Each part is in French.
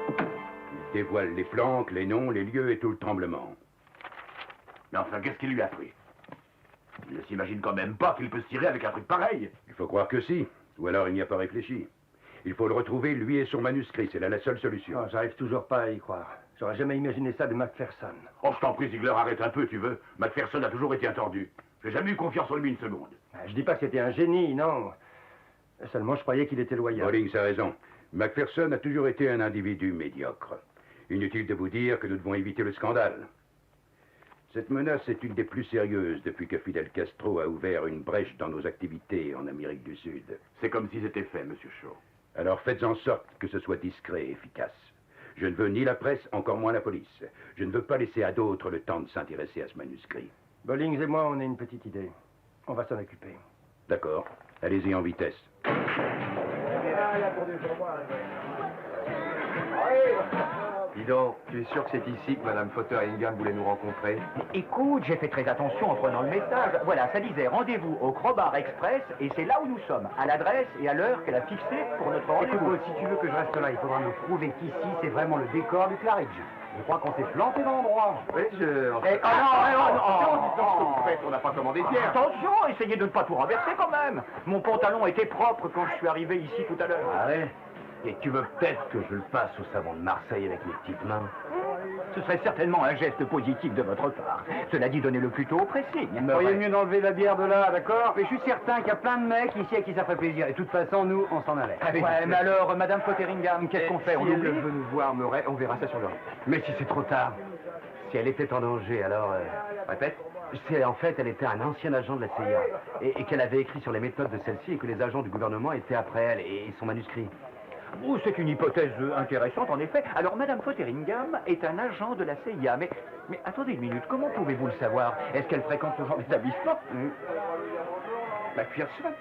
Il dévoile les flancs, les noms, les lieux et tout le tremblement. Mais enfin, qu'est-ce qu'il lui a pris? Il ne s'imagine quand même pas qu'il peut se tirer avec un truc pareil. Il faut croire que si, ou alors il n'y a pas réfléchi. Il faut le retrouver, lui et son manuscrit, c'est là la seule solution. Oh, j'arrive toujours pas à y croire. J'aurais jamais imaginé ça de Macpherson. Oh, je t'en prie, Ziegler, arrête un peu, tu veux. Macpherson a toujours été entendu. J'ai jamais eu confiance en lui une seconde. Je dis pas que c'était un génie, non. Seulement, je croyais qu'il était loyal. Rawlings a raison. Macpherson a toujours été un individu médiocre. Inutile de vous dire que nous devons éviter le scandale. Cette menace est une des plus sérieuses depuis que Fidel Castro a ouvert une brèche dans nos activités en Amérique du Sud. C'est comme si c'était fait, Monsieur Shaw. Alors faites en sorte que ce soit discret et efficace. Je ne veux ni la presse, encore moins la police. Je ne veux pas laisser à d'autres le temps de s'intéresser à ce manuscrit. Rawlings et moi, on a une petite idée. On va s'en occuper. D'accord. Allez-y en vitesse. Dis donc, tu es sûr que c'est ici que Madame Fotheringham voulait nous rencontrer? Écoute, j'ai fait très attention en prenant le message. Voilà, ça disait rendez-vous au Crowbar Express et c'est là où nous sommes, à l'adresse et à l'heure qu'elle a fixée pour notre rendez-vous. Écoute, si tu veux que je reste là, il faudra nous prouver qu'ici, c'est vraiment le décor du Claridge. Je crois qu'on s'est planté d'endroit. Oui, je... On n'a pas commandé de bière. Attention, essayez de ne pas tout renverser quand même. Mon pantalon était propre quand je suis arrivé ici tout à l'heure. Ah ouais? Et tu veux peut-être que je le passe au savon de Marseille avec mes petites mains? Ce serait certainement un geste positif de votre part. Cela dit, donnez-le plutôt au pressing. Vous feriez mieux d'enlever la bière de là, d'accord? Mais je suis certain qu'il y a plein de mecs ici à qui ça ferait plaisir. Et de toute façon, nous, on s'en allait. Ouais, mais alors, Madame Fotheringham, qu'est-ce qu'on fait? Si On elle oublie? veut nous voir, Murray, on verra ça sur le... Mais si c'est trop tard. Si elle était en danger, alors... Répète. En fait, elle était un ancien agent de la CIA. Et qu'elle avait écrit sur les méthodes de celle-ci et que les agents du gouvernement étaient après elle et son manuscrit. Oh, c'est une hypothèse intéressante, en effet. Alors, Madame Fotheringham est un agent de la CIA. Mais attendez une minute, comment pouvez-vous le savoir? Est-ce qu'elle fréquente ce genre d'établissement? Macpherson?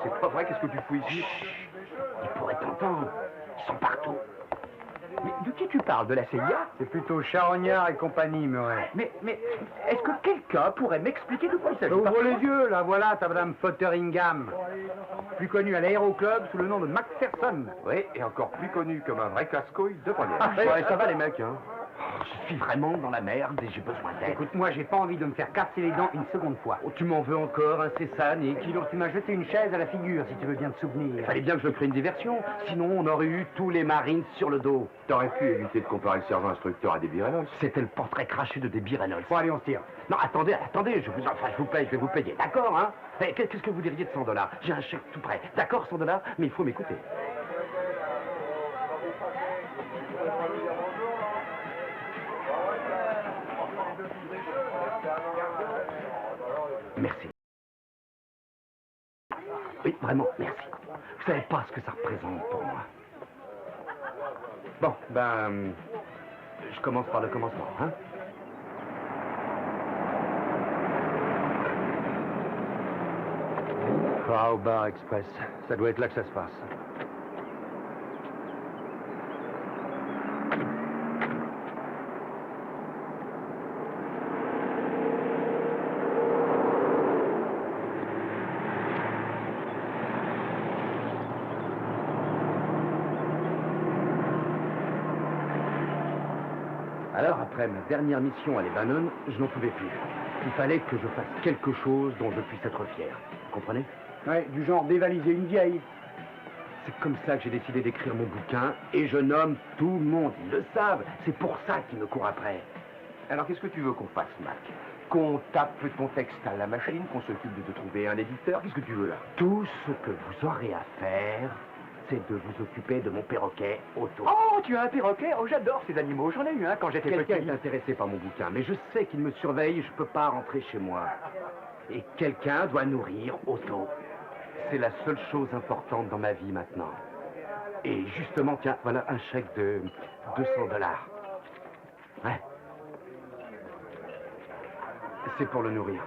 C'est pas vrai, qu'est-ce que tu fous ici? Ils pourraient t'entendre. Ils sont partout. Mais de qui tu parles? De la CIA? C'est plutôt Charognard et compagnie, Murray. Mais est-ce que quelqu'un pourrait m'expliquer de quoi il s'agit? Ouvre les yeux, là, voilà ta Madame Fotheringham. Plus connue à l'Aéroclub sous le nom de Macpherson. Oui, et encore plus connu comme un vrai casse-couille de première. Ouais, ça va les mecs, hein. Je suis vraiment dans la merde et j'ai besoin d'aide. Écoute, moi, j'ai pas envie de me faire casser les dents une seconde fois. Oh, tu m'en veux encore, hein, c'est ça, Nick? Sinon, tu m'as jeté une chaise à la figure, si tu veux bien te souvenir. Il fallait bien que je crée une diversion, sinon on aurait eu tous les Marines sur le dos. T'aurais pu éviter de comparer le sergent instructeur à des Reynolds. C'était le portrait craché de Debbie Reynolds. Bon, allez, on se tire. Non, attendez, je vous paye, je vais vous payer, d'accord, hein? Qu'est-ce que vous diriez de 100 $? J'ai un chèque tout prêt. D'accord, 100 $, mais il faut m'écouter. Merci. Oui, vraiment, merci. Vous savez pas ce que ça représente pour moi. Bon, je commence par le commencement, hein? Crowbar Express. Ça doit être là que ça se passe. Alors, après ma dernière mission à Lebanon, je n'en pouvais plus. Il fallait que je fasse quelque chose dont je puisse être fier. Vous comprenez? Ouais, du genre dévaliser une vieille. C'est comme ça que j'ai décidé d'écrire mon bouquin, et je nomme tout le monde. Ils le savent. C'est pour ça qu'ils me courent après. Alors qu'est-ce que tu veux qu'on fasse, Mac? Qu'on tape ton texte à la machine, qu'on s'occupe de te trouver un éditeur? Qu'est-ce que tu veux là? Tout ce que vous aurez à faire, c'est de vous occuper de mon perroquet Otto. Oh, tu as un perroquet? Oh, j'adore ces animaux. J'en ai eu un quand j'étais Quelqu'un petit. est intéressé par mon bouquin, mais je sais qu'il me surveille et je ne peux pas rentrer chez moi. Et quelqu'un doit nourrir Otto. C'est la seule chose importante dans ma vie maintenant. Et justement, tiens, voilà un chèque de 200 $. Ouais. C'est pour le nourrir.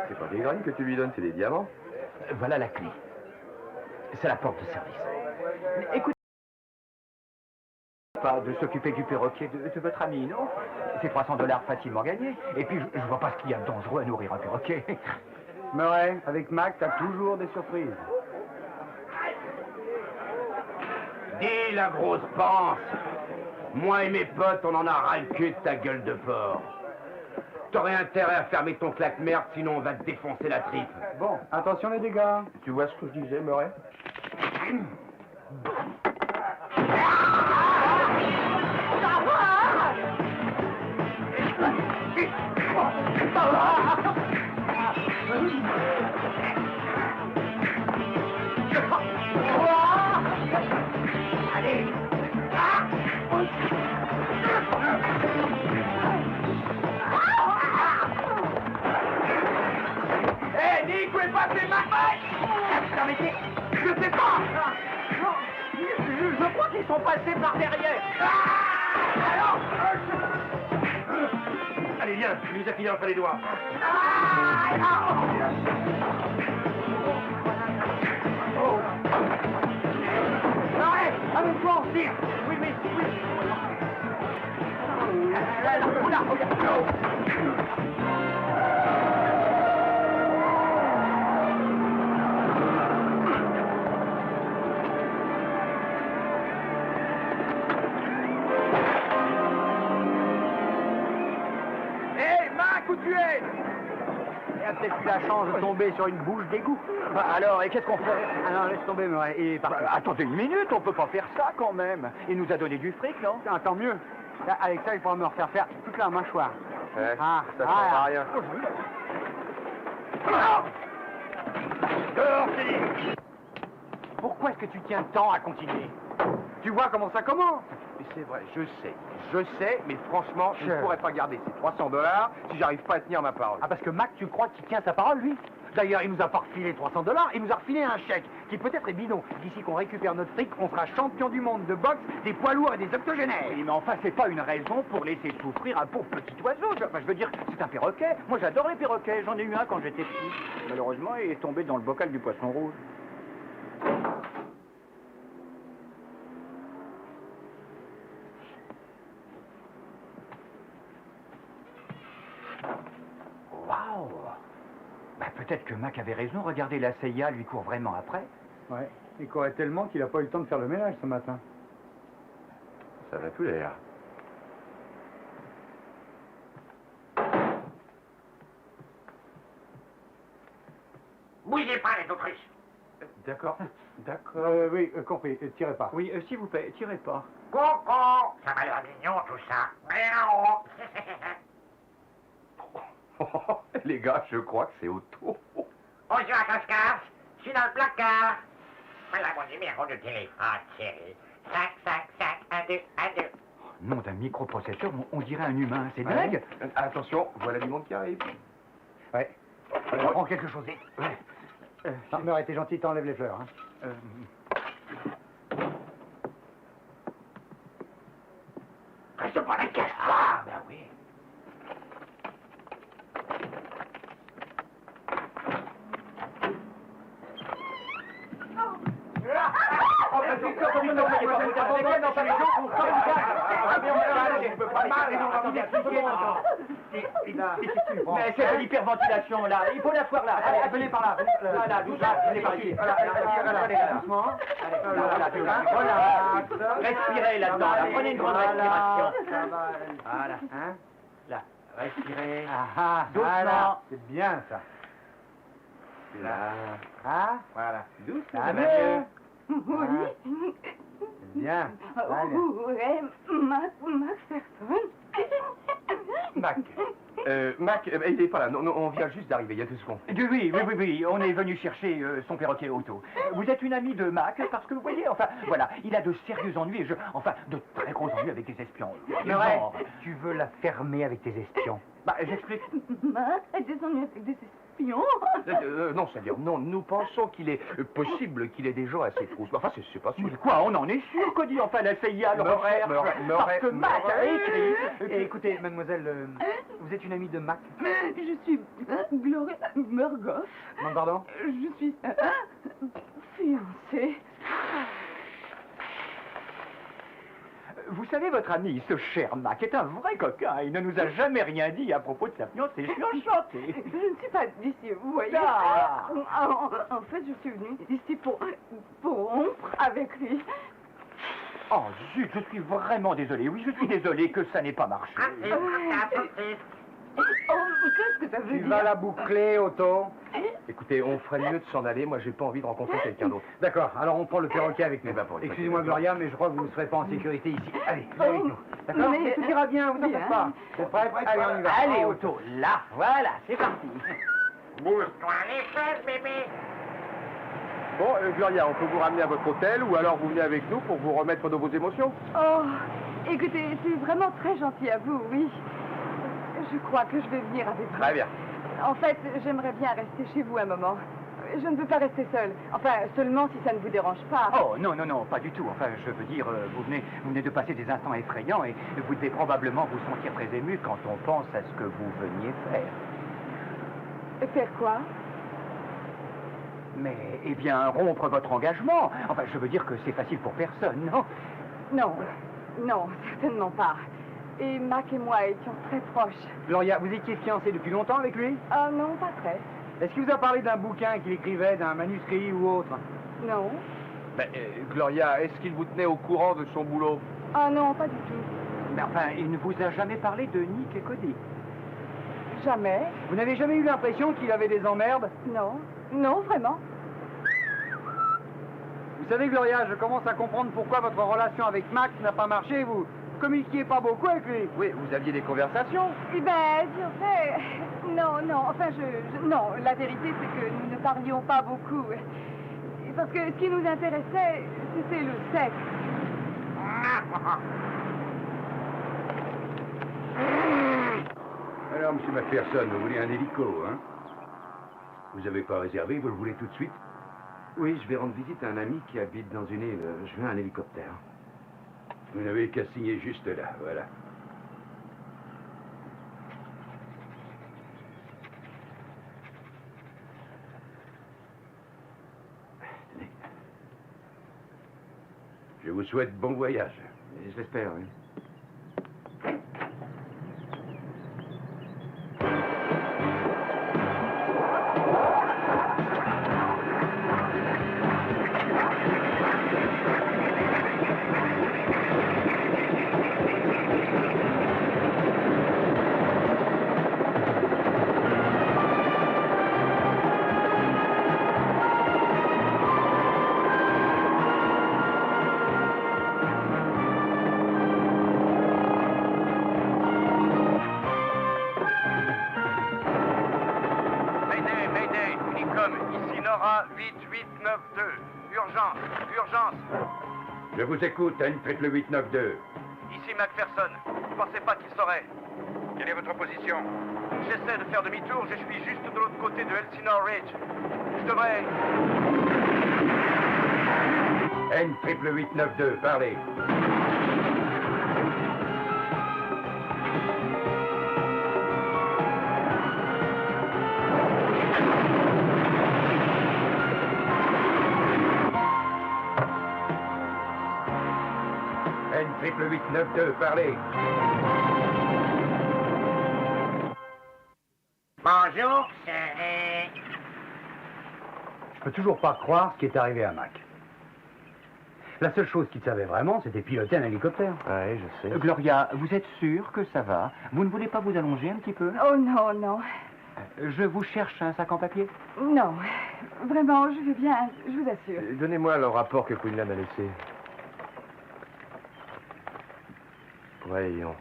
C'est pas des graines que tu lui donnes, c'est des diamants. Voilà la clé. C'est la porte de service. Mais écoute, pas de s'occuper du perroquet de votre ami, non? C'est 300 $ facilement gagnés. Et puis, je vois pas ce qu'il y a de dangereux à nourrir un perroquet. Murray, avec Mac, t'as toujours des surprises. Dis la grosse panse. Moi et mes potes, on en a ras le cul de ta gueule de porc. T'aurais intérêt à fermer ton claque-merde, sinon on va te défoncer la tripe. Bon, attention les dégâts. Tu vois ce que je disais, Murray? Hé, Nick, où est passé ma main? Je sais pas. Je crois qu'ils sont passés par derrière. Alors allez, viens, tu nous as filé entre les doigts. Arrête, avec toi, on tire. Oui, oui, oui. Oula, regarde. Où tu es? Il a peut-être eu la chance de tomber sur une bouche d'égout. Bah, alors, et qu'est-ce qu'on fait? Ah non, laisse tomber, Murray. Et par Attendez une minute, on peut pas faire ça quand même. Il nous a donné du fric, non? Ah, tant mieux. Là, avec ça, il pourra me refaire faire toute la mâchoire. Ouais, Ah, ça sert à rien. Dehors, c'est dit. Pourquoi est-ce que tu tiens tant à continuer? Tu vois comment ça commence? Mais c'est vrai, je sais, mais franchement, je ne pourrais pas garder ces $300 si j'arrive pas à tenir ma parole. Ah, parce que Mac, tu crois qu'il tient sa parole, lui? D'ailleurs, il nous a pas refilé $300, il nous a refilé un chèque, qui peut-être est bidon. D'ici qu'on récupère notre fric, on sera champion du monde de boxe, des poids lourds et des octogénaires. Oui, mais enfin, c'est pas une raison pour laisser souffrir un pauvre petit oiseau. Enfin, je veux dire, c'est un perroquet. Moi, j'adore les perroquets. J'en ai eu un quand j'étais petit. Malheureusement, il est tombé dans le bocal du poisson rouge. Waouh! Bah, peut-être que Mac avait raison. Regardez, la CIA lui court vraiment après. Ouais, il courait tellement qu'il a pas eu le temps de faire le ménage ce matin. Ça va plus l'air. Bougez pas, les autruches. D'accord, d'accord. Oui, compris, tirez pas. Oui, s'il vous plaît, tirez pas. Coco, ça m'a l'air mignon tout ça. Miaou. Les gars, je crois que c'est auto. Bonjour à Cascas, je suis dans le placard. Voilà mon numéro de téléphone, chérie. 5, 5, 5, 1, 2, 1, 2. Nom d'un microprocesseur, on dirait un humain. C'est dingue. Attention, voilà du monde qui arrive. Ouais. Prends quelque chose. Non, Murray, t'es gentil, t'enlèves les fleurs. Hein. Reste pas la caisse. Ah, ben oui. Mais c'est de l'hyperventilation là, il faut l'asseoir là. Allez, venez par là. Voilà, doucement, c'est parti. Doucement. Voilà. Respirez là-dedans, prenez une grande respiration. Voilà, hein. Là, respirez. Doucement. C'est bien ça. Là. Ah, Voilà. Doucement. ça va mieux. mieux. C'est bien. Allez. Ouais, Macpherson. Mac, il est pas là. Non, on vient juste d'arriver, il y a 2 secondes. Oui, on est venu chercher son perroquet auto. Vous êtes une amie de Mac, parce que vous voyez, enfin, voilà, il a de sérieux ennuis, enfin, de très gros ennuis avec des espions. Murray, Genre, tu veux la fermer avec tes espions. bah, j'explique. Mac a des ennuis avec des espions. Non, c'est-à-dire, non, nous pensons qu'il est possible qu'il ait des gens à ses trousses. Enfin, c'est pas sûr. Mais quoi, on en est sûr qu'au dit, enfin, la CIA le recherche, parce que Mac a écrit... Et écoutez, mademoiselle, vous êtes une amie de Mac? Je suis Gloria Murgoff. Non, pardon? Je suis fiancée. Vous savez, votre ami, ce cher Mac, est un vrai coquin. Il ne nous a jamais rien dit à propos de sa fiancée. Je suis enchanté. Je ne suis pas d'ici, vous voyez. Ah. En fait, je suis venue ici pour rompre avec lui. Oh, zut, je suis vraiment désolé. Oui, je suis désolé que ça n'ait pas marché. Oh, qu'est-ce que ça veut Tu dire? vas la boucler, Otto. Écoutez, on ferait mieux de s'en aller. Moi, j'ai pas envie de rencontrer quelqu'un d'autre. D'accord, alors on prend le perroquet avec nous. Eh ben, pour le Excusez-moi, perroquet. Gloria, mais je crois que vous ne serez pas en sécurité ici. Allez, venez avec nous. D'accord? mais- Tout ira bien, vous en faites pas. Vous êtes prêts? Allez, on y va. Allez, En Otto, là, voilà, c'est parti. Bouge-toi les fesses, bébé. Bon, Gloria, on peut vous ramener à votre hôtel ou alors vous venez avec nous pour vous remettre de vos émotions? Oh, écoutez, c'est vraiment très gentil à vous, oui. Je crois que je vais venir avec vous. Très bien. En fait, j'aimerais bien rester chez vous un moment. Je ne veux pas rester seule. Enfin, seulement si ça ne vous dérange pas. Oh, non, non, non, pas du tout. Enfin, je veux dire, vous venez de passer des instants effrayants et vous devez probablement vous sentir très ému quand on pense à ce que vous veniez faire. Faire quoi? Mais, eh bien, rompre votre engagement. Enfin, je veux dire que c'est facile pour personne, non? Non, non, certainement pas. Et Mac et moi étions très proches. Gloria, vous étiez fiancée depuis longtemps avec lui? Ah non, pas très. Est-ce qu'il vous a parlé d'un bouquin qu'il écrivait, d'un manuscrit ou autre? Non. Ben, Gloria, est-ce qu'il vous tenait au courant de son boulot? Ah non, pas du tout. Mais enfin, il ne vous a jamais parlé de Nick et Cody. Jamais. Vous n'avez jamais eu l'impression qu'il avait des emmerdes? Non. Non, vraiment. Vous savez, Gloria, je commence à comprendre pourquoi votre relation avec Max n'a pas marché. Vous communiquiez pas beaucoup avec lui. Oui, vous aviez des conversations? Eh ben, Dieu fait... Non, non, enfin, Non, la vérité, c'est que nous ne parlions pas beaucoup. Parce que ce qui nous intéressait, c'était le sexe. Alors, monsieur Macpherson, vous voulez un hélico, hein? Vous n'avez pas réservé, vous le voulez tout de suite? Oui, je vais rendre visite à un ami qui habite dans une île. Je veux un hélicoptère. Vous n'avez qu'à signer juste là, voilà. Tenez, Je vous souhaite bon voyage. je l'espère, oui. Mayday, Mayday, Unicom, ici Nora 8892. Urgence, urgence. Je vous écoute, N88892. Ici Macpherson. Vous pensez pas qu'il saurait? Quelle est votre position? J'essaie de faire demi-tour, je suis juste de l'autre côté de Elsinore Ridge. Je devrais... N88892, parlez. N88892, parlez. Bonjour, c'est... Je peux toujours pas croire ce qui est arrivé à Mac. La seule chose qu'il savait vraiment, c'était piloter un hélicoptère. Oui, je sais. Gloria, vous êtes sûre que ça va? Vous ne voulez pas vous allonger un petit peu? Oh non, non. Je vous cherche un sac en papier. Non. Vraiment, je veux bien, je vous assure. Donnez-moi le rapport que Quinlan a laissé. Voyons.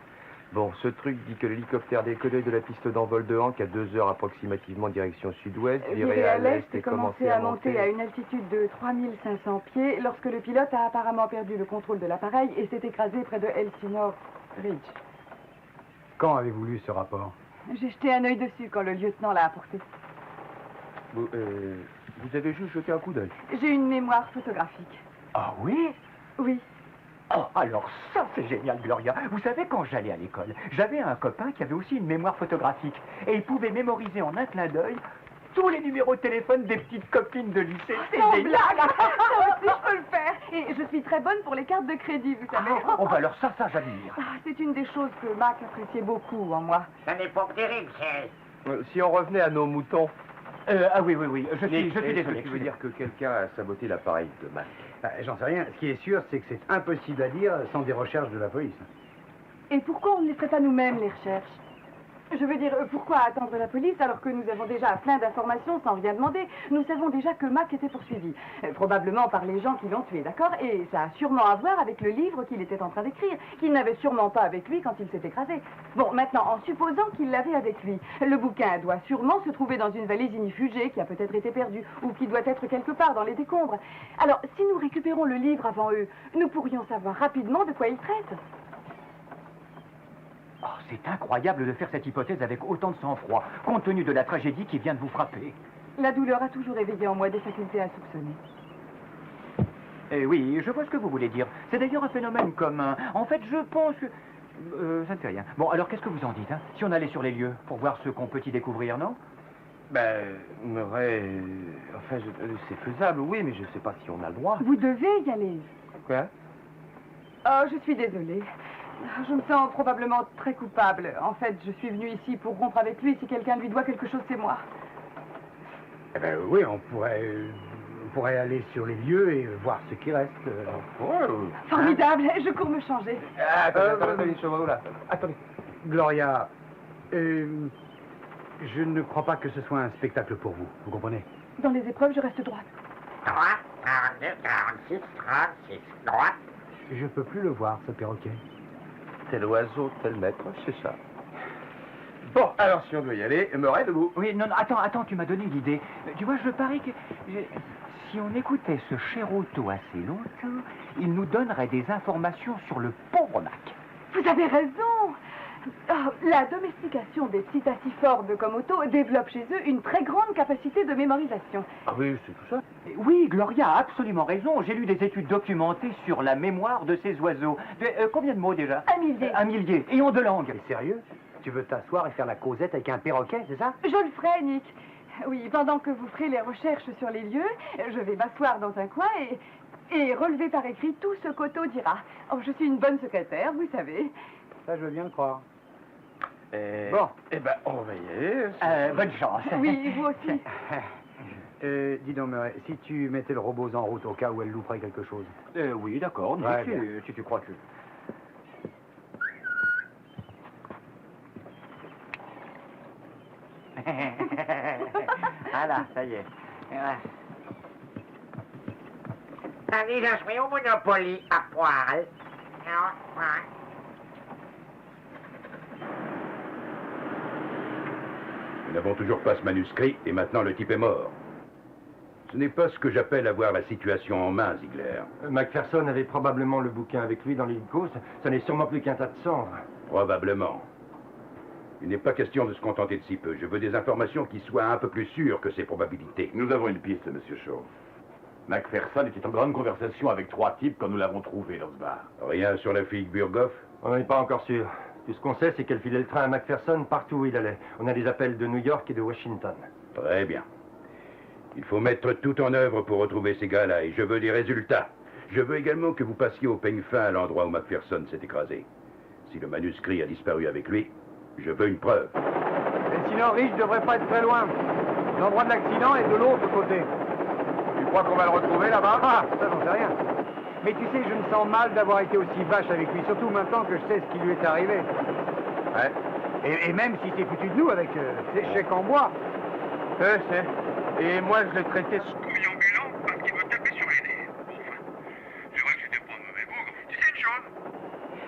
Bon, ce truc dit que l'hélicoptère décollait de la piste d'envol de Hank à 2 heures approximativement direction sud-ouest, Viré à l'est et commencé à monter à une altitude de 3500 pieds lorsque le pilote a apparemment perdu le contrôle de l'appareil et s'est écrasé près de Elsinore Ridge. Quand avez-vous lu ce rapport? J'ai jeté un œil dessus quand le lieutenant l'a apporté. Vous avez juste jeté un coup d'œil. J'ai une mémoire photographique. Ah oui? Oui. Oh, alors ça, c'est génial, Gloria. Vous savez, quand j'allais à l'école, j'avais un copain qui avait aussi une mémoire photographique. Et il pouvait mémoriser en un clin d'œil tous les numéros de téléphone des petites copines de lycée. C'est Sans génial. blague. Ça aussi, je peux le faire. Et je suis très bonne pour les cartes de crédit, vous savez. Oh, bah alors ça, j'admire. Ah, c'est une des choses que Mac appréciait beaucoup en moi. Ça n'est pas terrible, c'est... Si on revenait à nos moutons... Ah oui, je suis Est-ce que désolé. tu veux dire que quelqu'un a saboté l'appareil de Mac? J'en sais rien. Ce qui est sûr, c'est que c'est impossible à dire sans des recherches de la police. Et pourquoi on ne les ferait pas nous-mêmes, les recherches? Je veux dire, pourquoi attendre la police alors que nous avons déjà plein d'informations sans rien demander? Nous savons déjà que Mac était poursuivi. Probablement par les gens qui l'ont tué, d'accord? Et ça a sûrement à voir avec le livre qu'il était en train d'écrire, qu'il n'avait sûrement pas avec lui quand il s'est écrasé. Bon, maintenant, en supposant qu'il l'avait avec lui, le bouquin doit sûrement se trouver dans une valise inifugée qui a peut-être été perdue ou qui doit être quelque part dans les décombres. Alors, si nous récupérons le livre avant eux, nous pourrions savoir rapidement de quoi il traite. Oh, c'est incroyable de faire cette hypothèse avec autant de sang-froid, compte tenu de la tragédie qui vient de vous frapper. La douleur a toujours éveillé en moi des facultés à soupçonner. Eh oui, je vois ce que vous voulez dire. C'est d'ailleurs un phénomène commun. En fait, je pense que... ça ne fait rien. Bon, alors qu'est-ce que vous en dites, hein? Si on allait sur les lieux, pour voir ce qu'on peut y découvrir, non? Ben, Murray... Enfin, c'est faisable, oui, mais je sais pas si on a le droit. Vous devez y aller. Quoi? Oh, je suis désolée. Je me sens probablement très coupable. En fait, je suis venue ici pour rompre avec lui. Si quelqu'un lui doit quelque chose, c'est moi. Eh ben oui, on pourrait aller sur les lieux et voir ce qui reste. Formidable. Je cours me changer. Attendez. Gloria, je ne crois pas que ce soit un spectacle pour vous. Vous comprenez? Dans les épreuves, je reste droite. 42, 46, 36, droite. Je peux plus le voir, ce perroquet. Tel oiseau, tel maître, c'est ça. Bon, alors si on doit y aller, Murray, debout. Oui, non, attends, tu m'as donné une idée. Tu vois, je parie que... Si on écoutait ce cher Otto assez longtemps, il nous donnerait des informations sur le pauvre Mac. Vous avez raison. Oh, la domestication des psittaciformes comme Otto développe chez eux une très grande capacité de mémorisation. Ah oui, c'est tout ça. Oui, Gloria a absolument raison. J'ai lu des études documentées sur la mémoire de ces oiseaux. Combien de mots déjà? 1 millier. 1 millier. Et en 2 langues. T'es sérieux? Tu veux t'asseoir et faire la causette avec un perroquet, c'est ça? Je le ferai, Nick. Oui, pendant que vous ferez les recherches sur les lieux, je vais m'asseoir dans un coin et relever par écrit tout ce qu'Otto dira. Oh, je suis une bonne secrétaire, vous savez. Ça, je veux bien le croire. Bon. Eh ben, on va y aller. Bonne chance. Oui, vous aussi. Dis donc, Murray, si tu mettais le robot en route au cas où elle louperait quelque chose. Oui, d'accord, Ouais, si tu crois que... Voilà, ça y est. Allez, je serai au Monopoly à poil. Nous n'avons toujours pas ce manuscrit et maintenant le type est mort. Ce n'est pas ce que j'appelle avoir la situation en main, Ziegler. Macpherson avait probablement le bouquin avec lui dans l'hélico. Ça n'est sûrement plus qu'un tas de sang. Probablement. Il n'est pas question de se contenter de si peu. Je veux des informations qui soient un peu plus sûres que ces probabilités. Nous avons une piste, Monsieur Shaw. Macpherson était en grande conversation avec 3 types quand nous l'avons trouvé dans ce bar. Rien sur la fille Burgoff? On n'est pas encore sûr. Tout ce qu'on sait, c'est qu'elle filait le train à Macpherson partout où il allait. On a des appels de New York et de Washington. Très bien. Il faut mettre tout en œuvre pour retrouver ces gars-là, et je veux des résultats. Je veux également que vous passiez au peigne fin à l'endroit où Macpherson s'est écrasé. Si le manuscrit a disparu avec lui, je veux une preuve. Et sinon, Rich devrait pas être très loin. L'endroit de l'accident est de l'autre côté. Tu crois qu'on va le retrouver là-bas? Ah, ça, j'en sais rien. Mais tu sais, je me sens mal d'avoir été aussi vache avec lui, surtout maintenant que je sais ce qui lui est arrivé. Ouais. Et même si c'est foutu de nous avec ces chèques en bois. Je sais. Et moi, je l'ai traité... Couille ambulant parce qu'il veut taper sur les nez. Enfin, c'est vrai que c'était pas un mauvais bougre. Tu sais une chose?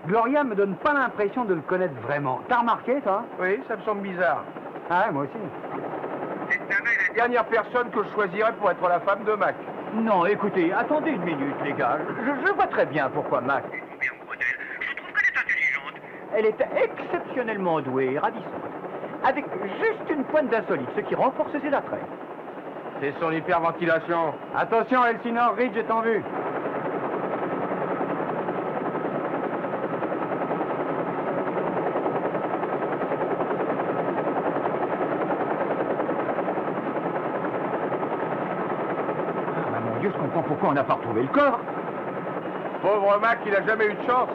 Gloria me donne pas l'impression de le connaître vraiment. T'as remarqué, toi? Oui, ça me semble bizarre. Ah ouais, moi aussi. Cette nana, elle a Dernière personne que je choisirais pour être la femme de Mac. Non, écoutez, attendez une minute, les gars. Je vois très bien pourquoi Mac. bien brodelle. Je trouve qu'elle est intelligente. Elle est exceptionnellement douée et ravissante. Avec juste une pointe d'insolite, ce qui renforce ses attraits. C'est son hyperventilation. Attention, Elsinore, Ridge est en vue. Ah, mon Dieu, je comprends pourquoi on n'a pas retrouvé le corps. Pauvre Mac, il a jamais eu de chance.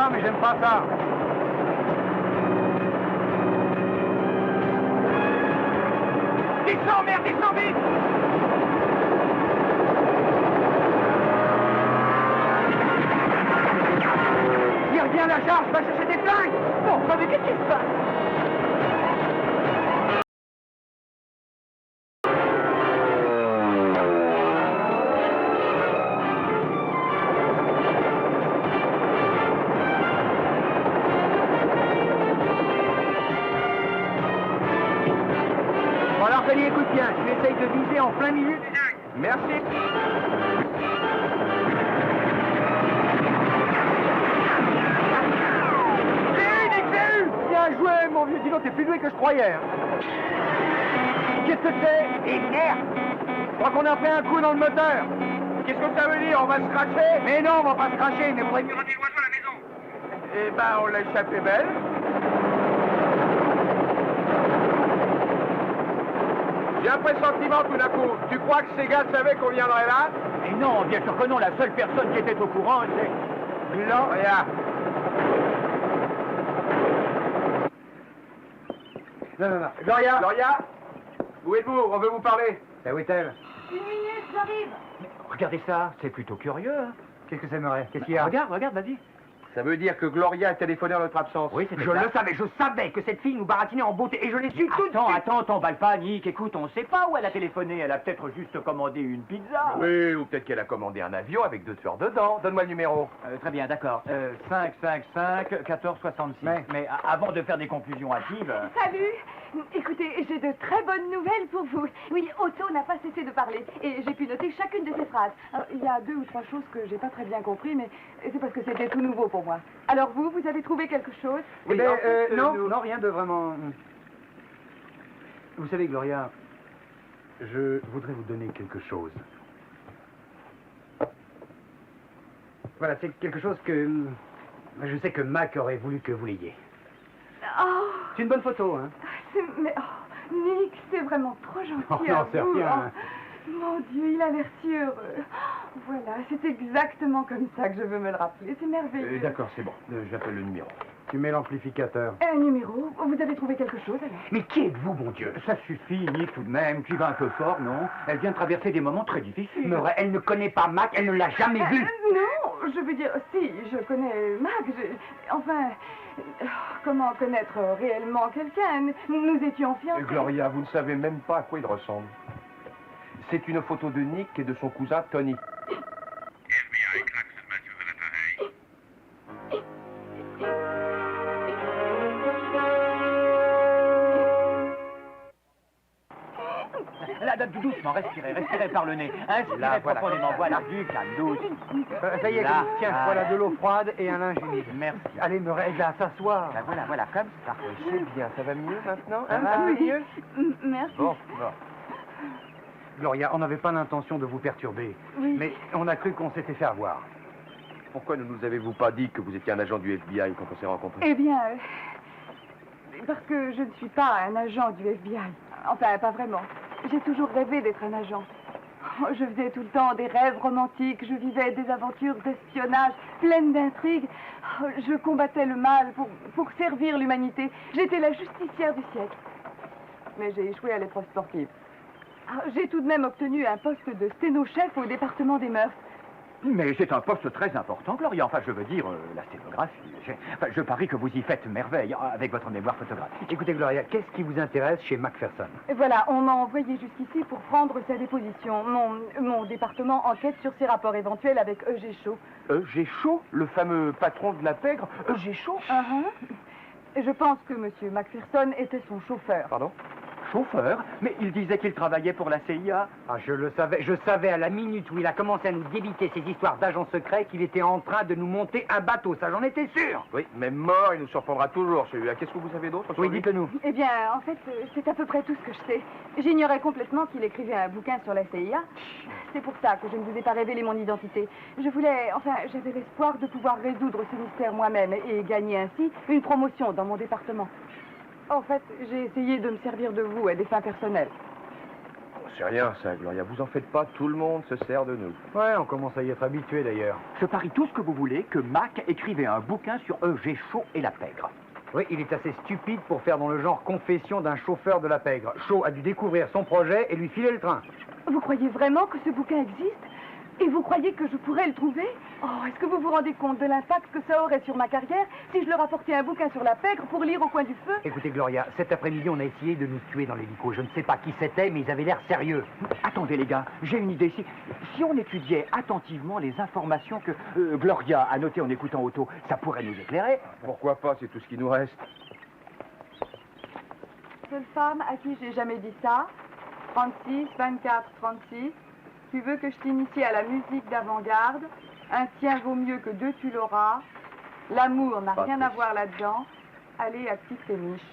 pas, mais j'aime pas ça. Descends, merde, descends vite! Tire bien la charge, va chercher des flingues! Non, mais qu'est-ce qui se passe? Bon alors, Fanny, écoute bien, tu essayes de viser en plein milieu des dingues. Merci. J'ai eu! Bien joué, mon vieux. Dis donc, t'es plus doué que je croyais. Hein. Qu'est-ce que c'est? Et merde! Je crois qu'on a pris un coup dans le moteur. Qu'est-ce que ça veut dire? On va se cracher? Mais non, on va pas se cracher, mais vous aurez pu ramener l'oiseau à la maison. Eh ben, on l'a échappé belle. J'ai un pressentiment tout d'un coup. Tu crois que ces gars savaient qu'on viendrait là? Mais non, bien sûr que non. La seule personne qui était au courant, c'est... Gloria. Non. Gloria. Gloria. Où êtes-vous? On veut vous parler. Où est-elle? Une minute, j'arrive. Regardez ça, c'est plutôt curieux. Hein. Qu'est-ce que ça m'aurait? Qu'est-ce qu'il y a? Regarde, vas-y. Ça veut dire que Gloria a téléphoné en notre absence. Oui, c'est exact. Je savais que cette fille nous baratinait en beauté et je l'ai su tout de suite. Attends, t'emballes pas, Nick. Écoute, on sait pas où elle a téléphoné. Elle a peut-être juste commandé une pizza. Oui, ou peut-être qu'elle a commandé un avion avec 2 tueurs dedans. Donne-moi le numéro. Très bien, d'accord. 555 1466. Mais avant de faire des conclusions hâtives... Salut. Écoutez, j'ai de très bonnes nouvelles pour vous. Oui, Otto n'a pas cessé de parler et j'ai pu noter chacune de ses phrases. Alors, il y a 2 ou 3 choses que j'ai pas très bien compris, mais c'est parce que c'était tout nouveau pour moi. Alors vous avez trouvé quelque chose? Oui, non, rien de vraiment... Vous savez, Gloria, je voudrais vous donner quelque chose. Voilà, c'est quelque chose que... Je sais que Mac aurait voulu que vous l'ayez. Oh. C'est une bonne photo, hein? Mais, oh, Nick, c'est vraiment trop gentil. Oh, non, c'est rien. Oh, mon Dieu, il a l'air si heureux. Voilà, c'est exactement comme ça que je veux me le rappeler. C'est merveilleux. D'accord, c'est bon. J'appelle le numéro. Tu mets l'amplificateur. Un numéro? Vous avez trouvé quelque chose, alors? Mais qui êtes-vous, mon Dieu? Ça suffit, Nick, tout de même. Tu vas un peu fort, non? Elle vient de traverser des moments très difficiles. Mais elle ne connaît pas Mac, elle ne l'a jamais vu. Non, je veux dire, si, je connais Mac. Enfin, comment connaître réellement quelqu'un? Nous étions fiancés. Gloria, vous ne savez même pas à quoi il ressemble. C'est une photo de Nick et de son cousin Tony. Là, doucement, respirez par le nez. Inspirez profondément, voilà, du calme, douce. Ça y est, tiens, voilà de l'eau froide et un linge humide. Merci. Allez, me aide à s'asseoir. Voilà, comme ça. C'est bien, ça va mieux maintenant? Ça va mieux? Merci. Bon. Gloria, on n'avait pas l'intention de vous perturber, mais on a cru qu'on s'était fait avoir. Pourquoi ne nous avez-vous pas dit que vous étiez un agent du FBI quand on s'est rencontrés? Eh bien, parce que je ne suis pas un agent du FBI. Enfin, pas vraiment. J'ai toujours rêvé d'être un agent. Oh, je faisais tout le temps des rêves romantiques, je vivais des aventures d'espionnage pleines d'intrigues. Oh, je combattais le mal pour servir l'humanité. J'étais la justicière du siècle. Mais j'ai échoué à l'épreuve sportive. Oh, j'ai tout de même obtenu un poste de sténo-chef au département des mœurs. Mais c'est un poste très important, Gloria. Enfin, je veux dire, la sténographie. Je parie que vous y faites merveille avec votre mémoire photographique. Écoutez, Gloria, qu'est-ce qui vous intéresse chez Macpherson? Voilà, on m'a envoyé jusqu'ici pour prendre sa déposition. Mon département enquête sur ses rapports éventuels avec E.G. Shaw. E.G. Shaw, le fameux patron de la pègre? E.G. Shaw? Je pense que M. Macpherson était son chauffeur. Pardon? Chauffeur? Mais il disait qu'il travaillait pour la CIA. Ah, je le savais. Je savais à la minute où il a commencé à nous débiter ces histoires d'agents secrets qu'il était en train de nous monter un bateau. Ça, j'en étais sûr. Oui, même mort, il nous surprendra toujours, celui-là. Qu'est-ce que vous savez d'autre? Oui, dites-nous. Eh bien, en fait, c'est à peu près tout ce que je sais. J'ignorais complètement qu'il écrivait un bouquin sur la CIA. C'est pour ça que je ne vous ai pas révélé mon identité. J'avais l'espoir de pouvoir résoudre ce mystère moi-même et gagner ainsi une promotion dans mon département. En fait, j'ai essayé de me servir de vous à des fins personnelles. C'est rien, ça, Gloria. Vous en faites pas, tout le monde se sert de nous. Ouais, on commence à y être habitué d'ailleurs. Je parie tout ce que vous voulez que Mac écrivait un bouquin sur E.G. Shaw et la pègre. Oui, il est assez stupide pour faire dans le genre confession d'un chauffeur de la pègre. Shaw a dû découvrir son projet et lui filer le train. Vous croyez vraiment que ce bouquin existe? Et vous croyez que je pourrais le trouver? Oh, est-ce que vous vous rendez compte de l'impact que ça aurait sur ma carrière si je leur apportais un bouquin sur la pègre pour lire au coin du feu? Écoutez, Gloria, cet après-midi, on a essayé de nous tuer dans l'hélico. Je ne sais pas qui c'était, mais ils avaient l'air sérieux. Attendez, les gars, j'ai une idée. Si on étudiait attentivement les informations que Gloria a notées en écoutant Otto, ça pourrait nous éclairer. Pourquoi pas, c'est tout ce qui nous reste. Seule femme à qui j'ai jamais dit ça. 36, 24, 36. Tu veux que je t'initie à la musique d'avant-garde? Un tien vaut mieux que deux, tu l'auras. L'amour n'a rien à voir là-dedans. Allez, à petite péniche.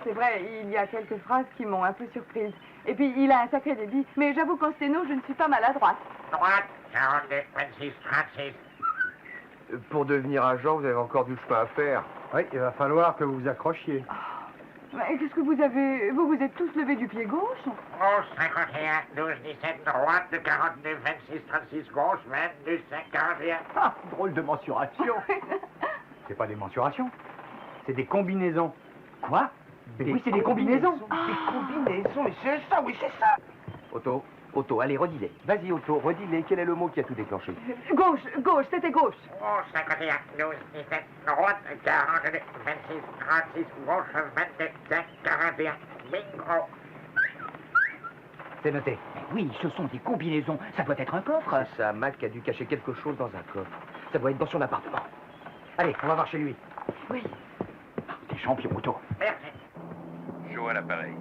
C'est vrai, il y a quelques phrases qui m'ont un peu surprise. Et puis, il a un sacré débit. Mais j'avoue qu'en sténo, je ne suis pas maladroite. Droite, 42, 26, 36. Pour devenir agent, vous avez encore du chemin à faire. Oui, il va falloir que vous vous accrochiez. Mais qu'est-ce que vous avez... Vous vous êtes tous levés du pied gauche? Gauche, 51, 12, 17, droite, de 42, 26, 36, gauche, 22, 5, 41. Ah, drôle de mensuration. C'est pas des mensurations, c'est des combinaisons. Quoi? Oui, c'est des combinaisons. Des combinaisons, mais c'est ça, oui, c'est ça. Otto, allez, redis-les. Vas-y, Otto, redis-les. Quel est le mot qui a tout déclenché? Gauche, c'était gauche. Gauche, 51, 12, 17, droite, 42, 26, 36, gauche, 22, 5, 41. Bingo. C'est noté. Oui, ce sont des combinaisons. Ça doit être un coffre. C'est ça, Mac a dû cacher quelque chose dans un coffre. Ça doit être dans son appartement. Allez, on va voir chez lui. Oui. T'es champion, Otto. Merci. Joe à l'appareil.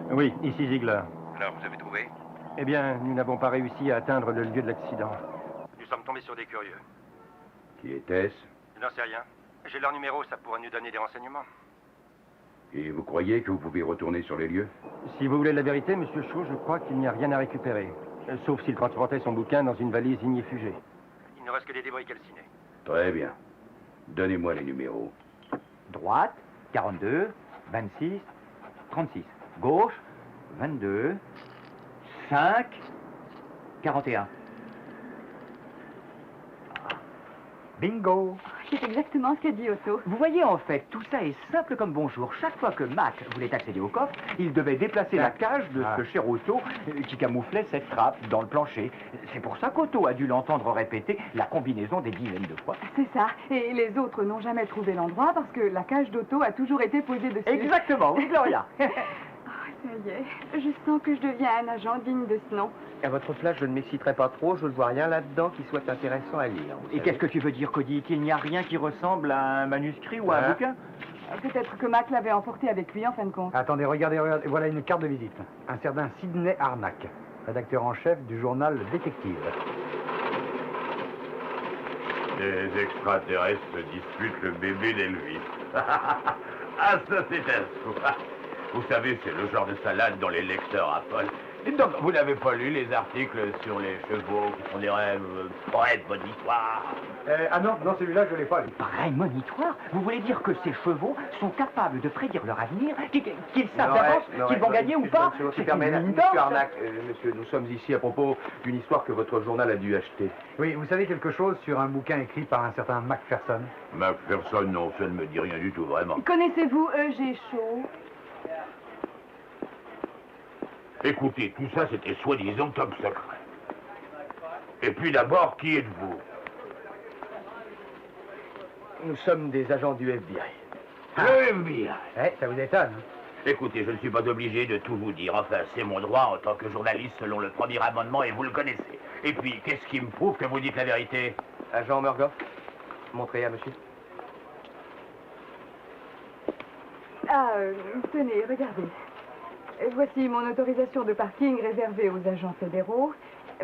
Oui, ici Ziegler. Alors, vous avez trouvé? Eh bien, nous n'avons pas réussi à atteindre le lieu de l'accident. Nous sommes tombés sur des curieux. Qui était-ce? Je n'en sais rien. J'ai leur numéro, ça pourrait nous donner des renseignements. Et vous croyez que vous pouvez retourner sur les lieux? Si vous voulez la vérité, Monsieur Shaw, je crois qu'il n'y a rien à récupérer. Sauf s'il transportait son bouquin dans une valise ignifugée. Il ne reste que des débris calcinés. Très bien. Donnez-moi les numéros. Droite, 42, 26, 36. Gauche, 22, 5, 41. Bingo! C'est exactement ce qu'a dit Otto. Vous voyez, en fait, tout ça est simple comme bonjour. Chaque fois que Mac voulait accéder au coffre, il devait déplacer la cage de ce cher Otto qui camouflait cette trappe dans le plancher. C'est pour ça qu'Otto a dû l'entendre répéter la combinaison des dizaines de fois. C'est ça. Et les autres n'ont jamais trouvé l'endroit parce que la cage d'Otto a toujours été posée dessus. Exactement, oui, Gloria. Ça y est, je sens que je deviens un agent digne de ce nom. À votre place, je ne m'exciterai pas trop, je ne vois rien là-dedans qui soit intéressant à lire. Et qu'est-ce que tu veux dire, Cody? Qu'il n'y a rien qui ressemble à un manuscrit ou à un bouquin? Peut-être que Mac l'avait emporté avec lui en fin de compte. Attendez, regardez, voilà une carte de visite. Un certain Sidney Arnack, rédacteur en chef du journal Détective. Les extraterrestres se disputent le bébé d'Elvis. Ah, ça c'est un soir. Vous savez, c'est le genre de salade dont les lecteurs affolent. Et donc, vous n'avez pas lu les articles sur les chevaux qui font des rêves prémonitoires? Ah non, celui-là, je ne l'ai pas lu. Prémonitoire? Vous voulez dire que ces chevaux sont capables de prédire leur avenir? Qu'ils savent d'avance qu'ils vont gagner ou pas? C'est une mine d'or, ça. Arnack, monsieur, nous sommes ici à propos d'une histoire que votre journal a dû acheter. Oui, vous savez quelque chose sur un bouquin écrit par un certain Macpherson? Macpherson, non, ça ne me dit rien du tout, vraiment. Connaissez-vous E.G. Shaw? Écoutez, tout ça, c'était soi-disant top secret. Et puis d'abord, qui êtes-vous? Nous sommes des agents du FBI. Le FBI. Ça vous étonne, hein? Écoutez, je ne suis pas obligé de tout vous dire. Enfin, c'est mon droit en tant que journaliste selon le premier amendement et vous le connaissez. Et puis, qu'est-ce qui me prouve que vous dites la vérité? Agent Murgoff, montrez à monsieur. Tenez, regardez. Voici mon autorisation de parking réservée aux agents fédéraux,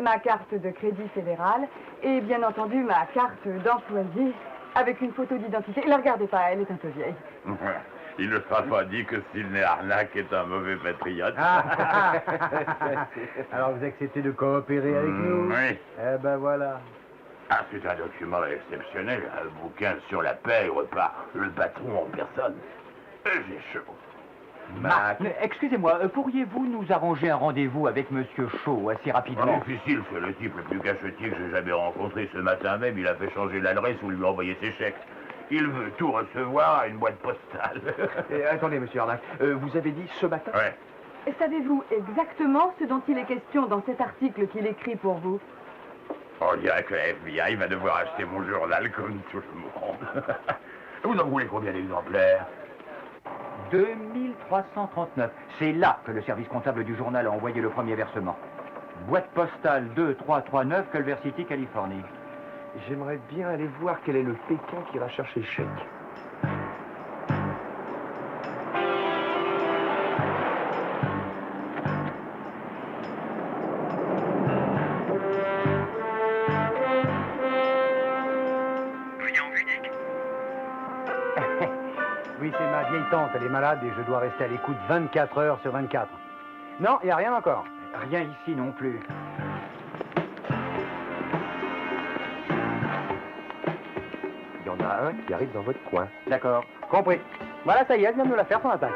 ma carte de crédit fédéral et bien entendu ma carte d'employé avec une photo d'identité. Ne la regardez pas, elle est un peu vieille. Il ne sera pas dit que Sidney Arnack est un mauvais patriote. Alors vous acceptez de coopérer avec nous? Oui. Eh ben voilà. Ah, c'est un document exceptionnel, un bouquin sur la pègre par le patron en personne. J'ai chaud. Mac. Excusez-moi, pourriez-vous nous arranger un rendez-vous avec Monsieur Shaw assez rapidement? Difficile, c'est le type le plus cachetier que j'ai jamais rencontré. Ce matin même, il a fait changer l'adresse où lui envoyer ses chèques. Il veut tout recevoir à une boîte postale. Attendez, monsieur Arnac, vous avez dit ce matin? Ouais. Et savez-vous exactement ce dont il est question dans cet article qu'il écrit pour vous? On dirait que la FBI va devoir acheter mon journal comme tout le monde. Vous en voulez combien d'exemplaires? 2339. C'est là que le service comptable du journal a envoyé le premier versement. Boîte postale 2339, Culver City, Californie. J'aimerais bien aller voir quel est le Pékin qui ira chercher le chèque. Oui, c'est ma vieille tante, elle est malade et je dois rester à l'écoute 24 heures sur 24. Non, il n'y a rien encore. Rien ici non plus. Il y en a un qui arrive dans votre coin. D'accord. Compris. Voilà, ça y est, elle vient de nous la faire, son attaque.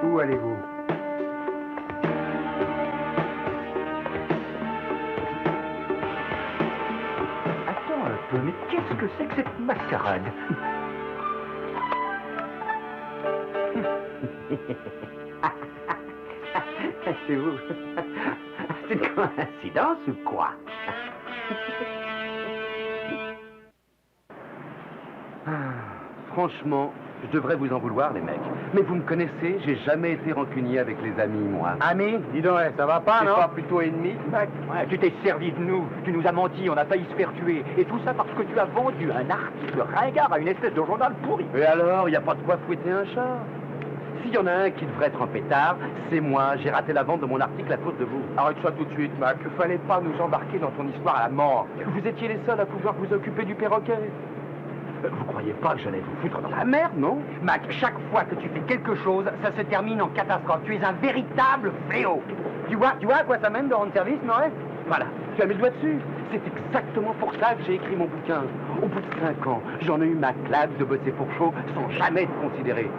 Où allez-vous? Attends un peu, mais qu'est-ce que c'est que cette mascarade? C'est vous. C'est une coïncidence ou quoi? Franchement, je devrais vous en vouloir, les mecs. Mais vous me connaissez, j'ai jamais été rancunier avec les amis, moi. Ami, dis donc, ça va pas, C'est non? pas plutôt ennemi, Mac? Ouais, tu t'es servi de nous, tu nous as menti, on a failli se faire tuer. Et tout ça parce que tu as vendu un article ringard à une espèce de journal pourri. Et alors, il n'y a pas de quoi fouetter un chat. S'il y en a un qui devrait être en pétard, c'est moi. J'ai raté la vente de mon article à cause de vous. Arrête ça tout de suite, Mac. Fallait pas nous embarquer dans ton histoire à la mort. Vous étiez les seuls à pouvoir vous occuper du perroquet. Vous croyez pas que j'allais vous foutre dans la merde, non? Mac, chaque fois que tu fais quelque chose, ça se termine en catastrophe. Tu es un véritable fléau. Tu vois à quoi ça mène de rendre service, Noël? Voilà, tu as mis le doigt dessus. C'est exactement pour ça que j'ai écrit mon bouquin. Au bout de 5 ans, j'en ai eu ma claque de bosser pour chaud sans jamais être considéré.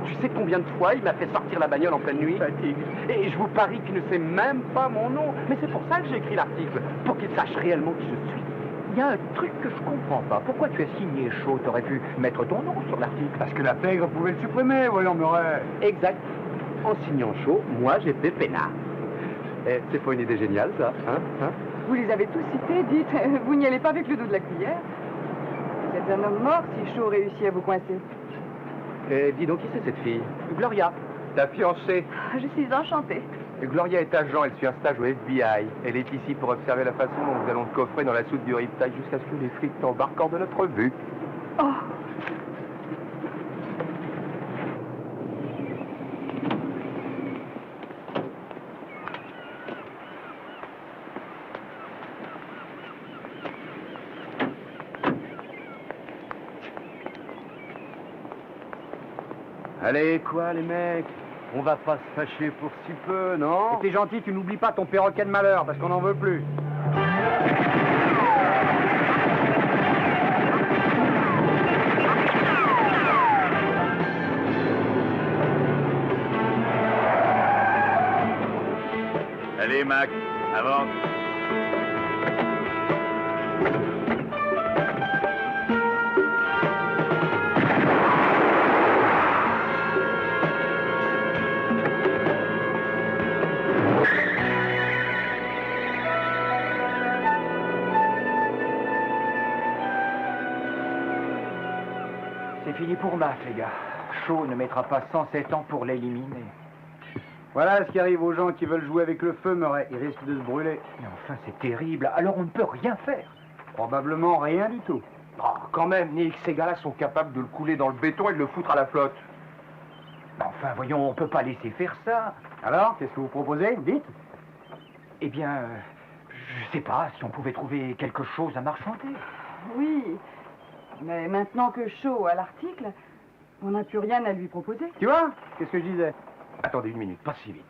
Tu sais combien de fois il m'a fait sortir la bagnole en pleine nuit? Fatigue. Et je vous parie qu'il ne sait même pas mon nom. Mais c'est pour ça que j'ai écrit l'article, pour qu'il sache réellement qui je suis. Il y a un truc que je comprends pas. Pourquoi tu as signé chaud? T'aurais pu mettre ton nom sur l'article. Parce que la pègre pouvait le supprimer, voyons, Murray. Exact. En signant chaud, moi j'étais peinard. C'est pas une idée géniale, ça, hein? Vous les avez tous cités, dites, vous n'y allez pas avec le dos de la cuillère. Vous êtes un homme mort si Shaw réussit à vous coincer. Dis donc, qui c'est cette fille? Gloria. Ta fiancée. Je suis enchantée. Gloria est agent, elle suit un stage au FBI. Elle est ici pour observer la façon dont nous allons te coffrer dans la soupe du riptide jusqu'à ce que les flics t'embarquent hors de notre vue. Oh, Allez, quoi, les mecs? On va pas se fâcher pour si peu, non? T'es gentil, tu n'oublies pas ton perroquet de malheur, parce qu'on n'en veut plus. Allez, Mac, avance. C'est fini pour Mac, les gars. Shaw ne mettra pas 107 ans pour l'éliminer. Voilà ce qui arrive aux gens qui veulent jouer avec le feu, Murray. Ils risquent de se brûler. Mais enfin, c'est terrible. Alors on ne peut rien faire. Probablement rien du tout. Oh, quand même, Nick, ces gars-là sont capables de le couler dans le béton et de le foutre à la flotte. Mais enfin, enfin, voyons, on peut pas laisser faire ça. Alors, qu'est-ce que vous proposez? Dites. Eh bien, je sais pas, si on pouvait trouver quelque chose à marchander. Oui, mais maintenant que Shaw a l'article, on n'a plus rien à lui proposer. Tu vois? Qu'est-ce que je disais? Attendez une minute, pas si vite.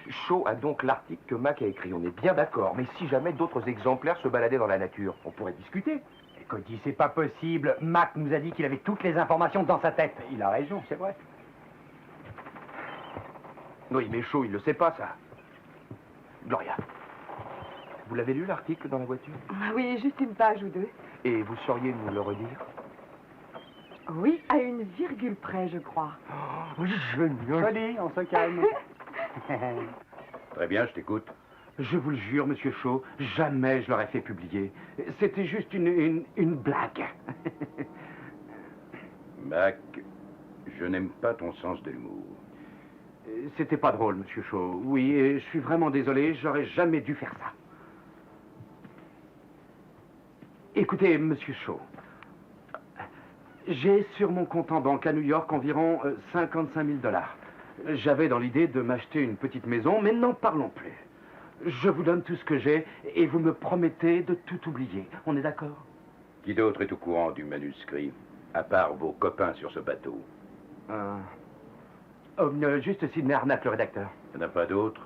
Shaw a donc l'article que Mac a écrit, on est bien d'accord. Mais si jamais d'autres exemplaires se baladaient dans la nature, on pourrait discuter. Cody, c'est pas possible. Mac nous a dit qu'il avait toutes les informations dans sa tête. Il a raison, c'est vrai. Oui, mais Shaw, il le sait pas, ça. Gloria, vous l'avez lu, l'article, dans la voiture? Oui, juste une page ou deux. Et vous sauriez nous le redire? Oui, à une virgule près, je crois. Oui, je... Cody, on se calme. Très bien, je t'écoute. Je vous le jure, monsieur Shaw, jamais je l'aurais fait publier. C'était juste une blague. Mac, je n'aime pas ton sens de l'humour. C'était pas drôle, monsieur Shaw. Oui, et je suis vraiment désolé, j'aurais jamais dû faire ça. Écoutez, monsieur Shaw, j'ai sur mon compte en banque à New York environ 55 000 $. J'avais dans l'idée de m'acheter une petite maison, mais n'en parlons plus. Je vous donne tout ce que j'ai et vous me promettez de tout oublier. On est d'accord? Qui d'autre est au courant du manuscrit, à part vos copains sur ce bateau? Juste Sidney Arnott, le rédacteur. Il n'y en a pas d'autres?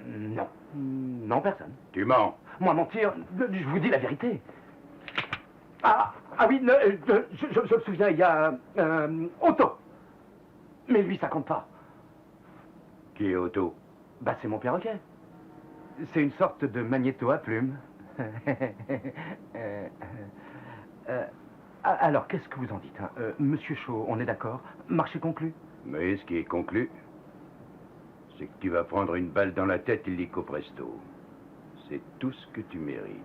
Non. Non, personne. Tu mens. Moi, mentir, je vous dis la vérité. Ah oui, je me souviens, il y a Otto. Mais lui, ça compte pas. Qui est Otto? Bah, c'est mon perroquet. C'est une sorte de magnéto à plumes. Alors, qu'est-ce que vous en dites, hein? Monsieur Shaw, on est d'accord? Marché conclu? Mais ce qui est conclu, c'est que tu vas prendre une balle dans la tête illico presto. C'est tout ce que tu mérites.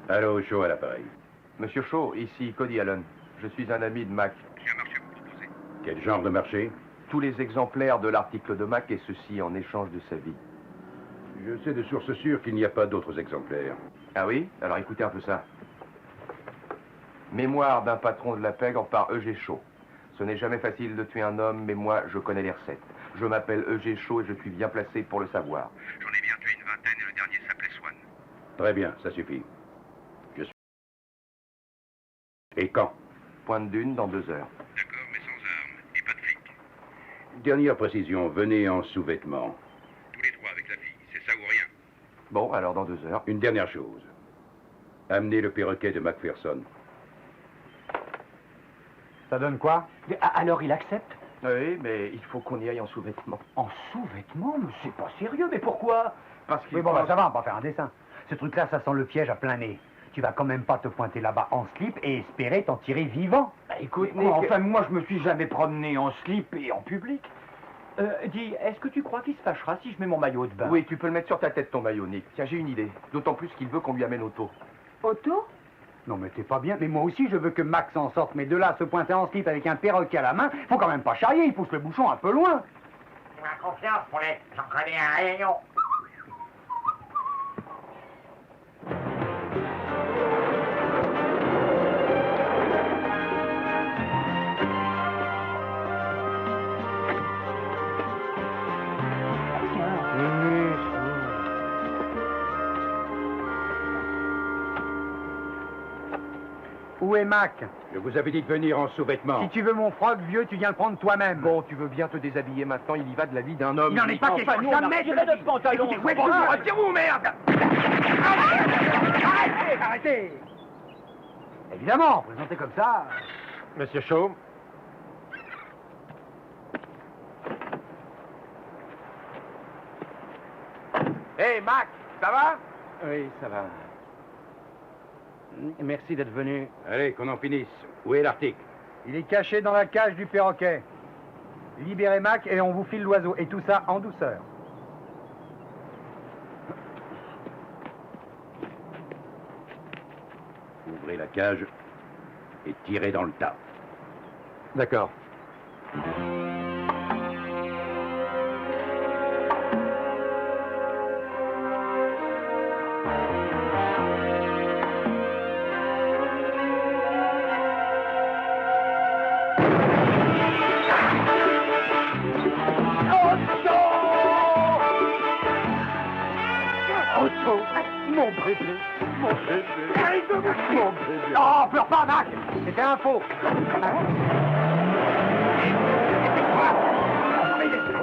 Allô, Shaw à l'appareil. Monsieur Shaw, ici Cody Allen. Je suis un ami de Mac. J'ai un marché à vous proposer. Quel genre de marché? Tous les exemplaires de l'article de Mac et ceci en échange de sa vie. Je sais de source sûre qu'il n'y a pas d'autres exemplaires. Ah oui? Alors écoutez un peu ça. Mémoire d'un patron de la pègre par E.G. Shaw. Ce n'est jamais facile de tuer un homme, mais moi, je connais les recettes. Je m'appelle E.G. Shaw et je suis bien placé pour le savoir. J'en ai bien tué une vingtaine et le dernier s'appelait Swan. Très bien, ça suffit. Je suis... Et quand? Pointe d'une dans 2 heures. D'accord, mais sans armes et pas de flics. Dernière précision, venez en sous-vêtements. Tous les trois avec la fille, c'est ça ou rien. Bon, alors dans 2 heures. Une dernière chose. Amenez le perroquet de Macpherson. Ça donne quoi? Alors, il accepte? Oui, mais il faut qu'on y aille en sous-vêtements. En sous-vêtements? Mais c'est pas sérieux, mais pourquoi? Parce qu'il Oui, bon, pense- ça va, on va pas faire un dessin. Ce truc-là, ça sent le piège à plein nez. Tu vas quand même pas te pointer là-bas en slip et espérer t'en tirer vivant. Écoute, Enfin, moi, je me suis jamais promené en slip et en public. Dis, est-ce que tu crois qu'il se fâchera si je mets mon maillot de bain? Oui, tu peux le mettre sur ta tête, ton maillot, Nick. Tiens, j'ai une idée. D'autant plus qu'il veut qu'on lui amène Otto. Otto? Non, mais t'es pas bien. Mais moi aussi, je veux que Max s'en sorte. Mais de là, à se pointer en slip avec un perroquet à la main, faut quand même pas charrier. Il pousse le bouchon un peu loin. Tu m'as confiance, poulet. J'en connais un rayon. Où est Mac? Je vous avais dit de venir en sous-vêtements. Si tu veux mon froc, vieux, tu viens le prendre toi-même. Bon, tu veux bien te déshabiller maintenant, il y va de la vie d'un homme. Il n'en est pas question. Jamais de notre pantalon. Écoutez, où est-ce que vous retirez-vous, merde? Arrêtez! Arrêtez! Évidemment, présenté comme ça. Monsieur Shaw, Hé, Mac, ça va? Oui, ça va. Merci d'être venu. Allez, qu'on en finisse. Où est l'article? Il est caché dans la cage du perroquet. Libérez Mac et on vous file l'oiseau. Et tout ça en douceur. Ouvrez la cage et tirez dans le tas. d'accord. Oh, mon bébé, mon bébé, mon bébé. Oh, pleure pas, Mac. C'était un faux. Hein?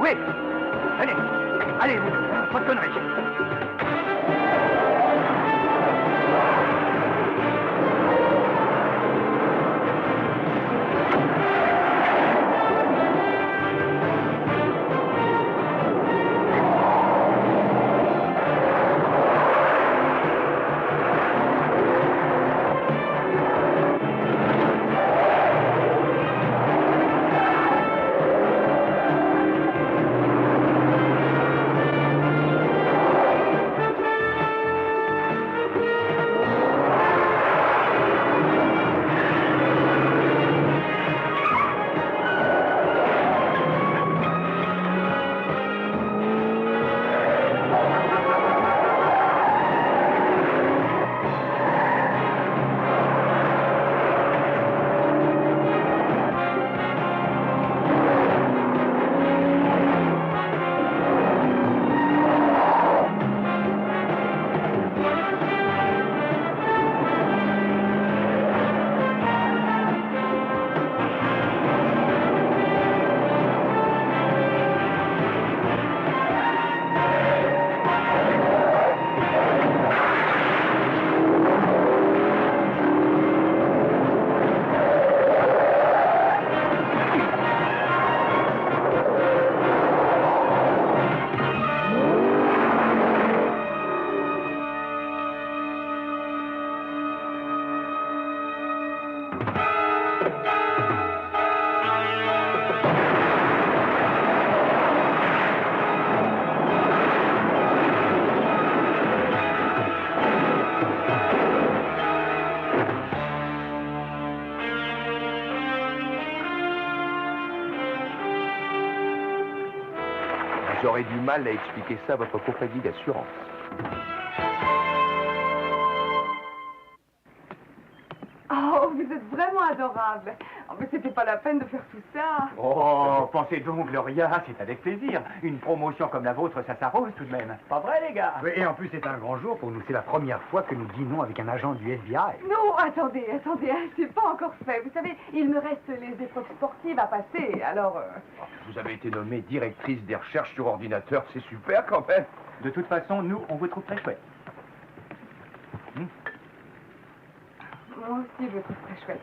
Oui. Allez, allez, vous, pas de conneries. J'aurais du mal à expliquer ça à votre compagnie d'assurance. Oh, vous êtes vraiment adorable. Oh, mais c'était pas la peine de faire tout ça. Oh, pensez donc, Gloria, c'est avec plaisir. Une promotion comme la vôtre, ça s'arrose tout de même. Pas vrai, les gars? Oui, et en plus, c'est un grand jour pour nous. C'est la première fois que nous dînons avec un agent du FBI. Non, attendez, c'est pas encore fait. Vous savez, il me reste les épreuves sportives à passer, alors... Vous avez été nommée directrice des recherches sur ordinateur, c'est super quand même. De toute façon, nous, on vous trouve très chouette. Moi aussi, je le trouve très chouette.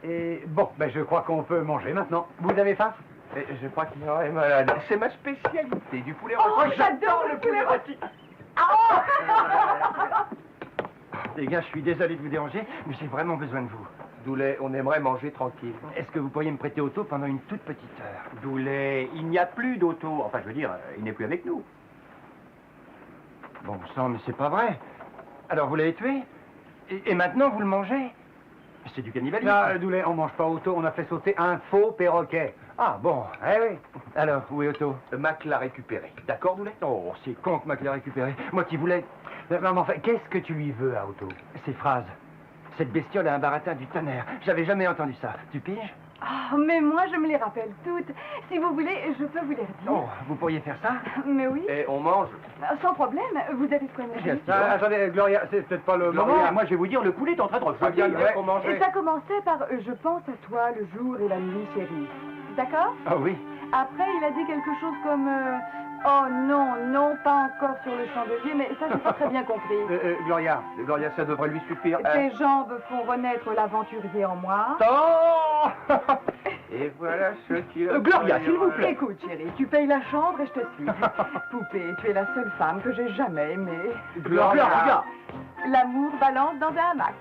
Et bon, ben je crois qu'on peut manger maintenant. Vous avez faim? Je crois qu'il est malade. C'est ma spécialité, du poulet Oh, rôti. j'adore le poulet rôti. Les gars, je suis désolé de vous déranger, mais j'ai vraiment besoin de vous. Doulet, on aimerait manger tranquille. Est-ce que vous pourriez me prêter auto pendant une toute petite heure? Doulet, il n'y a plus d'auto. Enfin, je veux dire, il n'est plus avec nous. Bon sang, mais c'est pas vrai. Alors vous l'avez tué? Et maintenant vous le mangez? C'est du cannibalisme. Non, Doulet, on mange pas Otto, on a fait sauter un faux perroquet. Ah bon, eh oui. Alors, où est Otto? Mac l'a récupéré. D'accord, Doulet? Oh, c'est con que Mac l'ait récupéré. Moi qui voulais... Mais enfin, qu'est-ce que tu lui veux à Otto? Ces phrases. Cette bestiole a un baratin du tonnerre. J'avais jamais entendu ça. Tu piges? Oh, mais moi, je me les rappelle toutes. Si vous voulez, je peux vous les redire. Oh, vous pourriez faire ça? Mais oui. Et on mange. Sans problème. Vous avez de quoi manger? Attendez, Gloria, c'est peut-être pas le moment. Moi, je vais vous dire, le poulet est en train de Je refroidir. viendrai pour manger. Et ça commençait par je pense à toi le jour et la nuit, chérie. D'accord? Ah oui. Après, il a dit quelque chose comme oh non, pas encore sur le chandelier, mais ça, j'ai pas très bien compris. Gloria, Ça devrait lui suffire. Tes jambes font renaître l'aventurier en moi. Oh Et voilà ce qui... Gloria, s'il vous plaît. Écoute, chérie, tu payes la chambre et je te suis. Poupée, tu es la seule femme que j'ai jamais aimée. Gloria, regarde. L'amour balance dans un hamac.